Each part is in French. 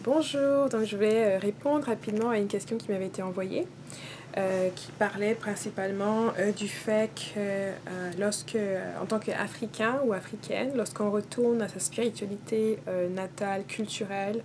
Bonjour, donc je vais répondre rapidement à une question qui m'avait été envoyée, qui parlait principalement du fait que en tant qu'Africain ou Africaine, lorsqu'on retourne à sa spiritualité natale, culturelle,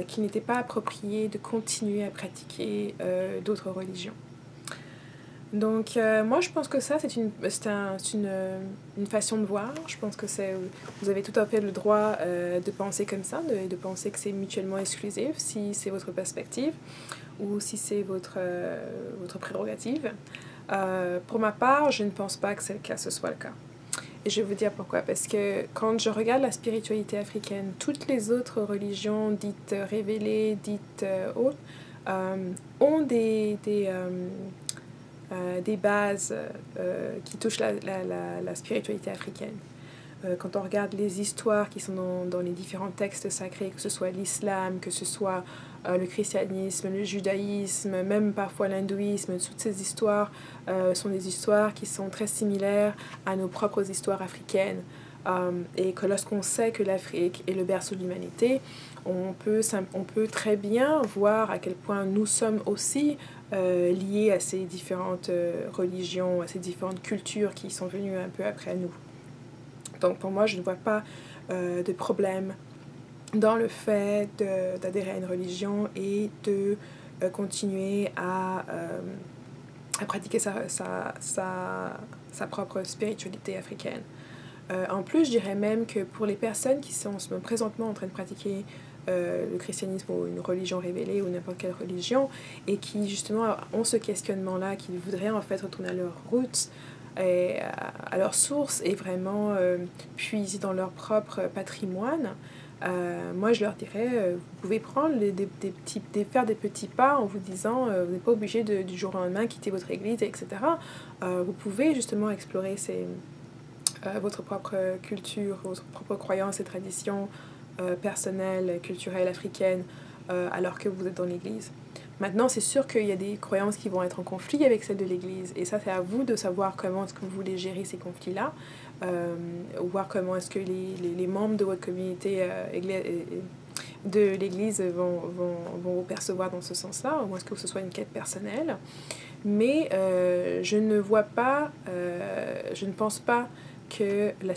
qu'il n'était pas approprié de continuer à pratiquer d'autres religions. Donc, moi, je pense que ça, c'est une façon de voir. Je pense que vous avez tout à fait le droit de penser comme ça, de penser que c'est mutuellement exclusif, si c'est votre perspective ou si c'est votre prérogative. Pour ma part, je ne pense pas que ce soit le cas. Et je vais vous dire pourquoi. Parce que quand je regarde la spiritualité africaine, toutes les autres religions dites révélées, dites autres, ont des bases qui touchent la spiritualité africaine. Quand on regarde les histoires qui sont dans les différents textes sacrés, que ce soit l'islam, que ce soit le christianisme, le judaïsme, même parfois l'hindouisme, toutes ces histoires sont des histoires qui sont très similaires à nos propres histoires africaines. Et que lorsqu'on sait que l'Afrique est le berceau de l'humanité, on peut très bien voir à quel point nous sommes aussi liés à ces différentes religions, à ces différentes cultures qui sont venues un peu après nous. Donc pour moi, je ne vois pas de problème dans le fait d'adhérer à une religion et de continuer à pratiquer sa propre spiritualité africaine. En plus, je dirais même que pour les personnes qui sont présentement en train de pratiquer le christianisme ou une religion révélée ou n'importe quelle religion et qui justement ont ce questionnement-là, qui voudraient en fait retourner à leurs roots, et à leur source et vraiment puiser dans leur propre patrimoine, moi je leur dirais, vous pouvez prendre faire des petits pas en vous disant, vous n'êtes pas obligé du jour au lendemain quitter votre église, etc. Vous pouvez justement explorer votre propre culture, votre propre croyances et traditions personnelles, culturelles, africaines, alors que vous êtes dans l'église. Maintenant, c'est sûr qu'il y a des croyances qui vont être en conflit avec celles de l'Église. Et ça, c'est à vous de savoir comment est-ce que vous voulez gérer ces conflits-là. Voir comment est-ce que les membres de votre communauté de l'Église vont vous percevoir dans ce sens-là, ou est-ce que ce soit une quête personnelle. Mais je ne pense pas que la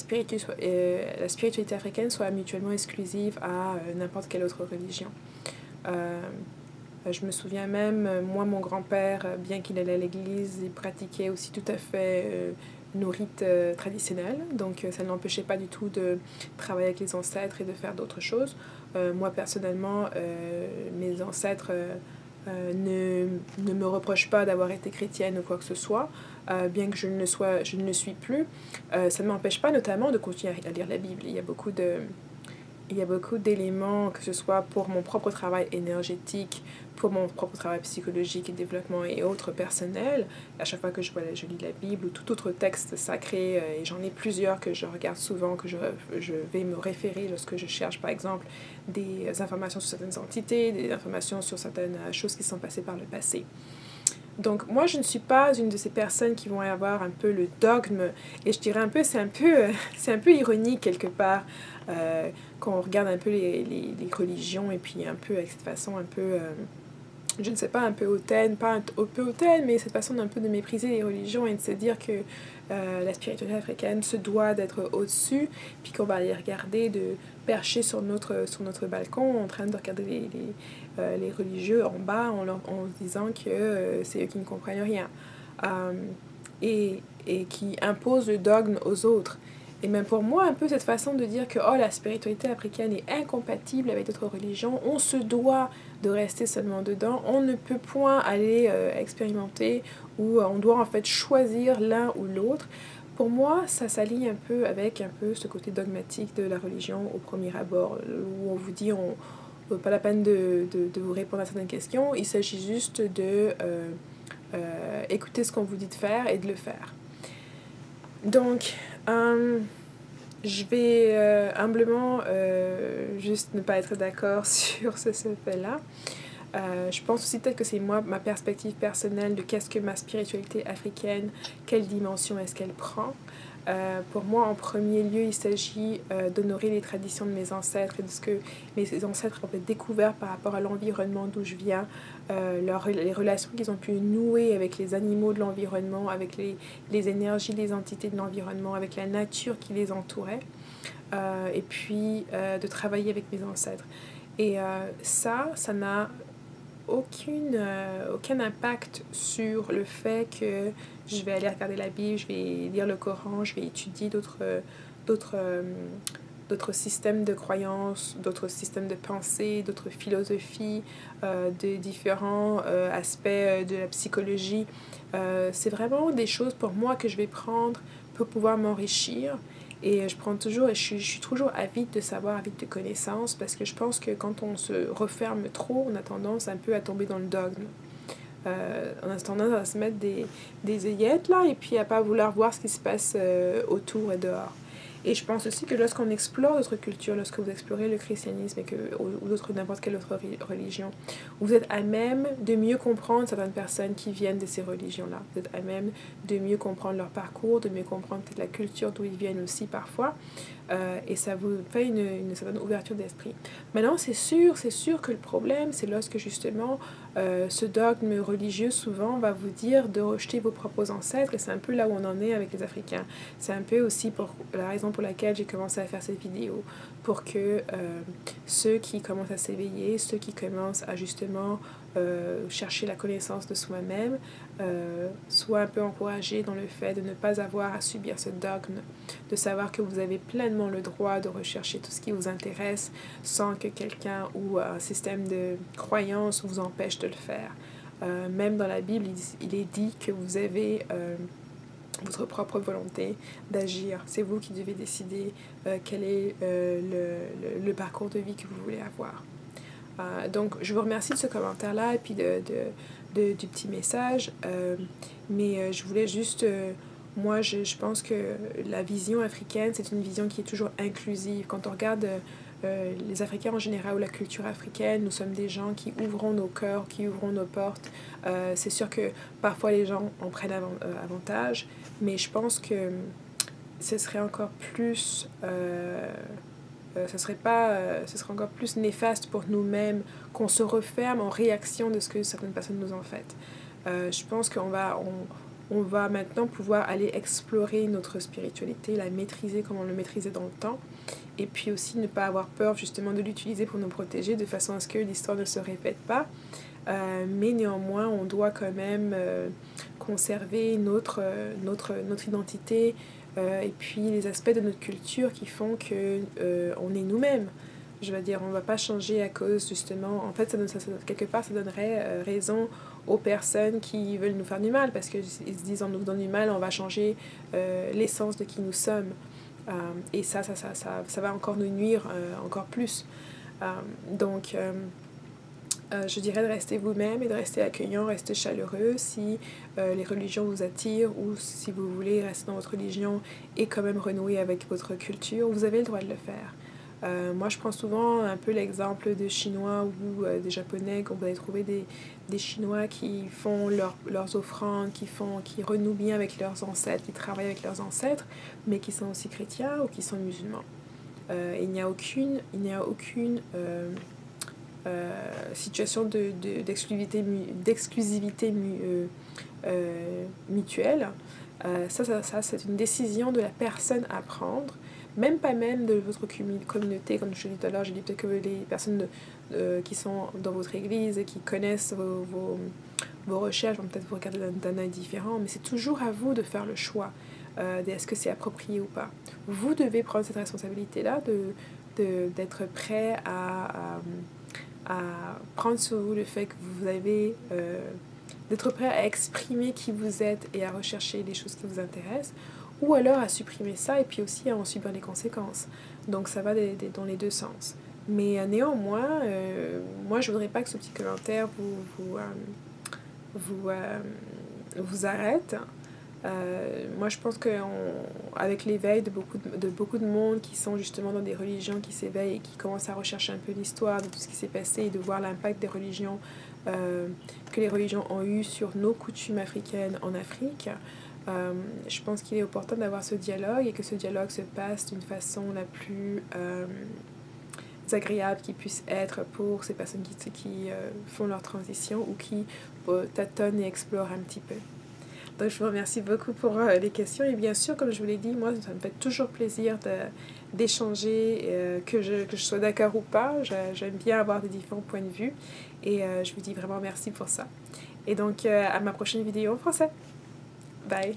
spiritualité africaine soit mutuellement exclusive à n'importe quelle autre religion. Je me souviens même, moi, mon grand-père, bien qu'il allait à l'église, il pratiquait aussi tout à fait nos rites traditionnels. Donc, ça ne l'empêchait pas du tout de travailler avec les ancêtres et de faire d'autres choses. Moi, personnellement, mes ancêtres ne me reprochent pas d'avoir été chrétienne ou quoi que ce soit, bien que je ne le suis plus. Ça ne m'empêche pas notamment de continuer à lire la Bible. Il y a beaucoup d'éléments, que ce soit pour mon propre travail énergétique, pour mon propre travail psychologique et développement et autres personnels. À chaque fois que je lis la Bible ou tout autre texte sacré, et j'en ai plusieurs que je regarde souvent, que je vais me référer lorsque je cherche par exemple des informations sur certaines entités, des informations sur certaines choses qui sont passées par le passé. Donc moi je ne suis pas une de ces personnes qui vont avoir un peu le dogme, et je dirais un peu, c'est un peu ironique quelque part quand on regarde un peu les religions et puis un peu avec cette façon un peu je ne sais pas, un peu hautaine, pas un peu hautaine, mais cette façon d'un peu de mépriser les religions et de se dire que la spiritualité africaine se doit d'être au-dessus, puis qu'on va aller regarder, de percher sur notre balcon en train de regarder les religieux en bas en se disant que c'est eux qui ne comprennent rien et qui imposent le dogme aux autres. Et même pour moi, un peu cette façon de dire que la spiritualité africaine est incompatible avec d'autres religions, on se doit de rester seulement dedans, on ne peut point aller expérimenter, ou on doit en fait choisir l'un ou l'autre. Pour moi, ça s'aligne un peu avec un peu ce côté dogmatique de la religion au premier abord, où on vous dit, pas la peine de vous répondre à certaines questions, il s'agit juste de écouter ce qu'on vous dit de faire et de le faire. Donc, je vais humblement juste ne pas être d'accord sur ce fait-là. Je pense aussi peut-être que c'est moi, ma perspective personnelle de qu'est-ce que ma spiritualité africaine, quelle dimension est-ce qu'elle prend. Pour moi, en premier lieu, il s'agit d'honorer les traditions de mes ancêtres et de ce que mes ancêtres ont découvert par rapport à l'environnement d'où je viens, les relations qu'ils ont pu nouer avec les animaux de l'environnement, avec les énergies, les entités de l'environnement, avec la nature qui les entourait, et puis de travailler avec mes ancêtres. Et ça n'a aucun impact sur le fait que je vais aller regarder la Bible, je vais lire le Coran, je vais étudier d'autres, d'autres systèmes de croyances, d'autres systèmes de pensée, d'autres philosophies, de différents aspects de la psychologie. C'est vraiment des choses pour moi que je vais prendre pour pouvoir m'enrichir. Et je prends toujours, et je suis toujours avide de savoir, avide de connaissances, parce que je pense que quand on se referme trop, on a tendance un peu à tomber dans le dogme. On a tendance à se mettre des œillettes là, et puis à pas vouloir voir ce qui se passe autour et dehors. Et je pense aussi que lorsqu'on explore d'autres cultures, lorsque vous explorez le christianisme ou d'autres, n'importe quelle autre religion, vous êtes à même de mieux comprendre certaines personnes qui viennent de ces religions-là. Vous êtes à même de mieux comprendre leur parcours, de mieux comprendre peut-être la culture d'où ils viennent aussi parfois. Et ça vous fait une certaine ouverture d'esprit. Maintenant, c'est sûr que le problème, c'est lorsque justement ce dogme religieux souvent va vous dire de rejeter vos propres ancêtres, et c'est un peu là où on en est avec les Africains. C'est un peu aussi pour la raison pour laquelle j'ai commencé à faire cette vidéo, pour que ceux qui commencent à s'éveiller, ceux qui commencent à justement chercher la connaissance de soi-même, soient un peu encouragés dans le fait de ne pas avoir à subir ce dogme, de savoir que vous avez pleinement le droit de rechercher tout ce qui vous intéresse sans que quelqu'un ou un système de croyance vous empêche de le faire. Même dans la Bible, il est dit que vous avez votre propre volonté d'agir. C'est vous qui devez décider quel est le parcours de vie que vous voulez avoir. Donc, je vous remercie de ce commentaire-là et puis du petit message. Mais je voulais juste... moi, je pense que la vision africaine, c'est une vision qui est toujours inclusive. Quand on regarde les Africains en général ou la culture africaine, nous sommes des gens qui ouvrons nos cœurs, qui ouvrons nos portes. C'est sûr que parfois les gens en prennent avantage, mais je pense que ce serait encore plus... ce serait encore plus néfaste pour nous-mêmes qu'on se referme en réaction de ce que certaines personnes nous ont fait. Je pense on va maintenant pouvoir aller explorer notre spiritualité, la maîtriser comme on le maîtrisait dans le temps, et puis aussi ne pas avoir peur justement de l'utiliser pour nous protéger de façon à ce que l'histoire ne se répète pas. Mais néanmoins, on doit quand même conserver notre identité, et puis les aspects de notre culture qui font que on est nous-mêmes. Je veux dire, on ne va pas changer à cause justement... En fait, quelque part, ça donnerait raison aux personnes qui veulent nous faire du mal, parce qu'ils se disent en nous faisant du mal, on va changer l'essence de qui nous sommes. Et ça va encore nous nuire encore plus. Donc... je dirais de rester vous-même et de rester accueillant, rester chaleureux. Si les religions vous attirent ou si vous voulez rester dans votre religion et quand même renouer avec votre culture, vous avez le droit de le faire. Moi, je prends souvent un peu l'exemple de Chinois ou des Japonais, quand vous allez trouver des Chinois qui font leurs offrandes, qui renouent bien avec leurs ancêtres, qui travaillent avec leurs ancêtres, mais qui sont aussi chrétiens ou qui sont musulmans. Il n'y a aucune situation d'exclusivité mutuelle. Ça, c'est une décision de la personne à prendre, même pas même de votre communauté. Comme je l'ai dit tout à l'heure, j'ai dit peut-être que les personnes qui sont dans votre église et qui connaissent vos recherches vont peut-être vous regarder d'un œil différent, mais c'est toujours à vous de faire le choix est-ce que c'est approprié ou pas. Vous devez prendre cette responsabilité-là d'être prêt à prendre sur vous le fait que vous avez... d'être prêt à exprimer qui vous êtes et à rechercher les choses qui vous intéressent, ou alors à supprimer ça et puis aussi à en subir les conséquences. Donc ça va dans les deux sens. Mais néanmoins, moi je voudrais pas que ce petit commentaire vous arrête. Moi, je pense qu'avec l'éveil de beaucoup de monde qui sont justement dans des religions qui s'éveillent et qui commencent à rechercher un peu l'histoire de tout ce qui s'est passé et de voir l'impact des religions, que les religions ont eu sur nos coutumes africaines en Afrique, je pense qu'il est opportun d'avoir ce dialogue et que ce dialogue se passe d'une façon la plus agréable qui puisse être pour ces personnes qui font leur transition ou qui tâtonnent et explorent un petit peu. Donc, je vous remercie beaucoup pour les questions. Et bien sûr, comme je vous l'ai dit, moi, ça me fait toujours plaisir d'échanger, que je sois d'accord ou pas. J'aime bien avoir des différents points de vue. Et je vous dis vraiment merci pour ça. Et donc, à ma prochaine vidéo en français. Bye!